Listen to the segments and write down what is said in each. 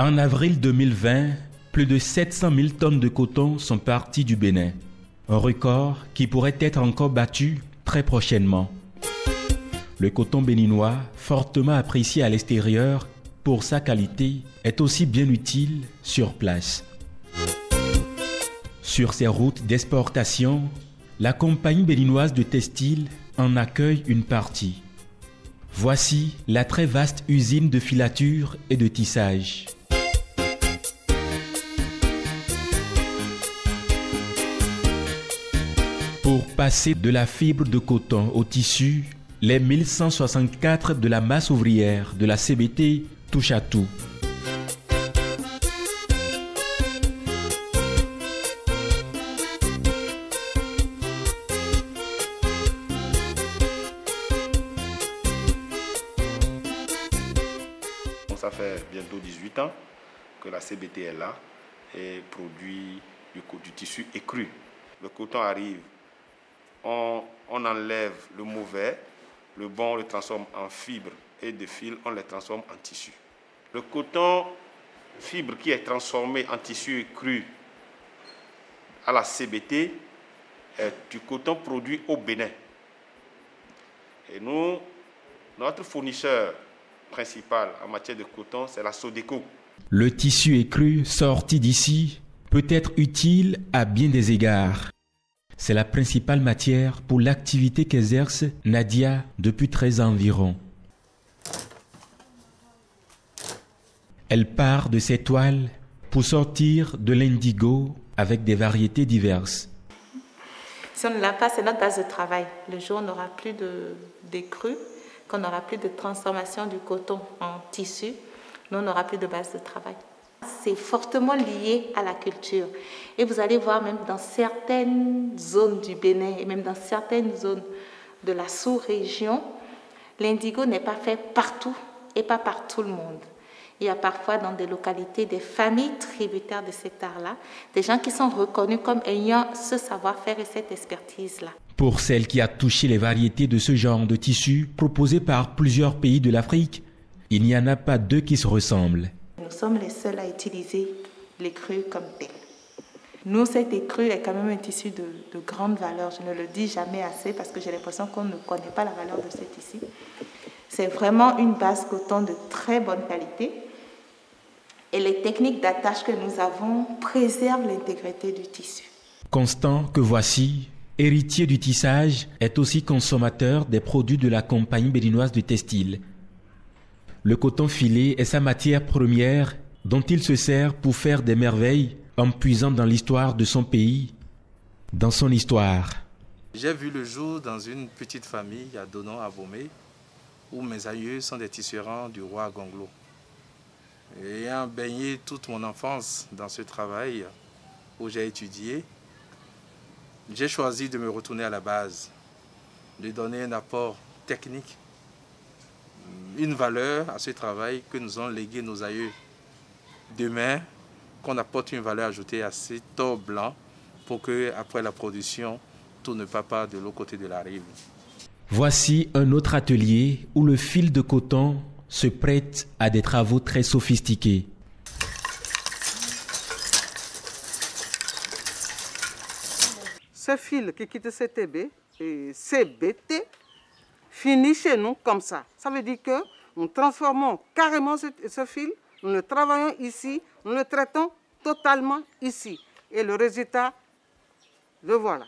En avril 2020, plus de 700 000 tonnes de coton sont parties du Bénin. Un record qui pourrait être encore battu très prochainement. Le coton béninois, fortement apprécié à l'extérieur pour sa qualité, est aussi bien utile sur place. Sur ses routes d'exportation, la compagnie béninoise de textile en accueille une partie. Voici la très vaste usine de filature et de tissage. Pour passer de la fibre de coton au tissu, les 1164 de la masse ouvrière de la CBT touchent à tout. Ça fait bientôt 18 ans que la CBT est là et produit du tissu écru. Le coton arrive, on enlève le mauvais, le bon on le transforme en fibre et de fil on les transforme en tissu. Le coton fibre qui est transformé en tissu écru à la CBT est du coton produit au Bénin. Et nous, notre fournisseur principal en matière de coton, c'est la Sodeco. Le tissu écru sorti d'ici peut être utile à bien des égards. C'est la principale matière pour l'activité qu'exerce Nadia depuis 13 ans environ. Elle part de ses toiles pour sortir de l'indigo avec des variétés diverses. Si on ne l'a pas, c'est notre base de travail. Le jour où on n'aura plus d'écru, qu'on n'aura plus de transformation du coton en tissu, nous, on n'aura plus de base de travail. C'est fortement lié à la culture. Et vous allez voir même dans certaines zones du Bénin et même dans certaines zones de la sous-région, l'indigo n'est pas fait partout et pas par tout le monde. Il y a parfois dans des localités des familles tributaires de cet art-là, des gens qui sont reconnus comme ayant ce savoir-faire et cette expertise-là. Pour celle qui a touché les variétés de ce genre de tissu proposés par plusieurs pays de l'Afrique, il n'y en a pas deux qui se ressemblent. Nous sommes les seuls à utiliser l'écru comme tel. Nous, cet écru est quand même un tissu de grande valeur. Je ne le dis jamais assez parce que j'ai l'impression qu'on ne connaît pas la valeur de cet tissu. C'est vraiment une base coton de très bonne qualité. Et les techniques d'attache que nous avons préservent l'intégrité du tissu. Constant, que voici, héritier du tissage, est aussi consommateur des produits de la compagnie béninoise de textile. Le coton filé est sa matière première dont il se sert pour faire des merveilles en puisant dans l'histoire de son pays, dans son histoire. J'ai vu le jour dans une petite famille à Donon-Abomey où mes aïeux sont des tisserands du roi Gonglo. Ayant baigné toute mon enfance dans ce travail où j'ai étudié, j'ai choisi de me retourner à la base, de donner un apport technique, une valeur à ce travail que nous ont légué nos aïeux. Demain, qu'on apporte une valeur ajoutée à cet or blanc pour que, après la production, tout ne parte pas de l'autre côté de la rive. Voici un autre atelier où le fil de coton se prête à des travaux très sophistiqués. Ce fil qui quitte CTB et CBT finit chez nous comme ça. Ça veut dire que nous transformons carrément ce fil, nous le travaillons ici, nous le traitons totalement ici. Et le résultat, le voilà.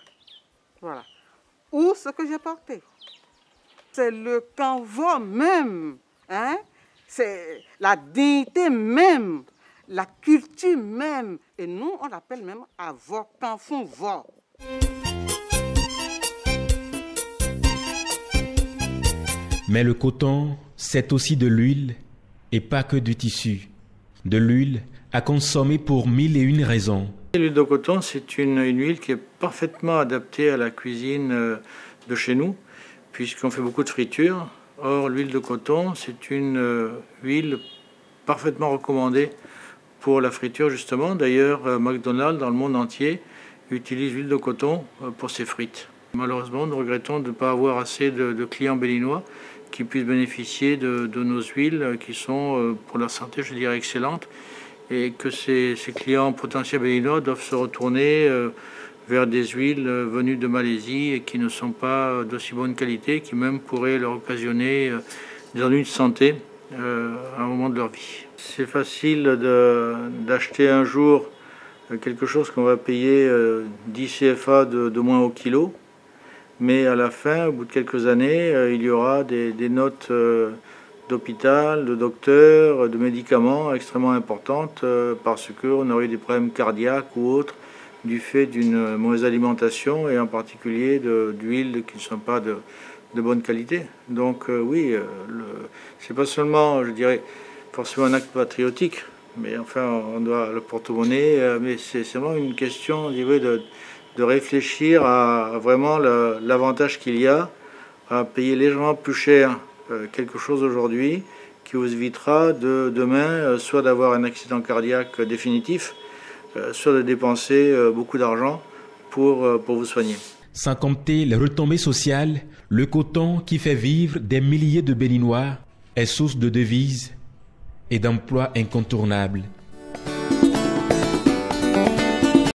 Voilà. Ou ce que j'ai porté. C'est le canevas même, hein? C'est la dignité même, la culture même. Et nous, on l'appelle même avocat fond vent. Mais le coton, c'est aussi de l'huile et pas que du tissu. De l'huile à consommer pour 1001 raisons. L'huile de coton, c'est une huile qui est parfaitement adaptée à la cuisine de chez nous, puisqu'on fait beaucoup de fritures. Or, l'huile de coton, c'est une huile parfaitement recommandée pour la friture, justement. D'ailleurs, McDonald's, dans le monde entier, utilise l'huile de coton pour ses frites. Malheureusement, nous regrettons de ne pas avoir assez de clients béninois qui puissent bénéficier de nos huiles qui sont, pour leur santé, je dirais, excellentes et que ces clients potentiels béninois doivent se retourner vers des huiles venues de Malaisie et qui ne sont pas d'aussi bonne qualité, qui même pourraient leur occasionner des ennuis de santé à un moment de leur vie. C'est facile d'acheter un jour quelque chose qu'on va payer 10 CFA de moins au kilo, mais à la fin, au bout de quelques années, il y aura des notes d'hôpital, de docteurs, de médicaments extrêmement importantes parce qu'on aurait des problèmes cardiaques ou autres du fait d'une mauvaise alimentation et en particulier d'huiles qui ne sont pas de bonne qualité. Donc oui, c'est pas seulement, je dirais, forcément un acte patriotique, mais enfin on doit le porte-monnaie, mais c'est vraiment une question, je dirais, de réfléchir à vraiment l'avantage qu'il y a à payer légèrement plus cher quelque chose aujourd'hui qui vous évitera demain soit d'avoir un accident cardiaque définitif, soit de dépenser beaucoup d'argent pour vous soigner. Sans compter les retombées sociales, le coton qui fait vivre des milliers de Béninois est source de devises et d'emplois incontournables.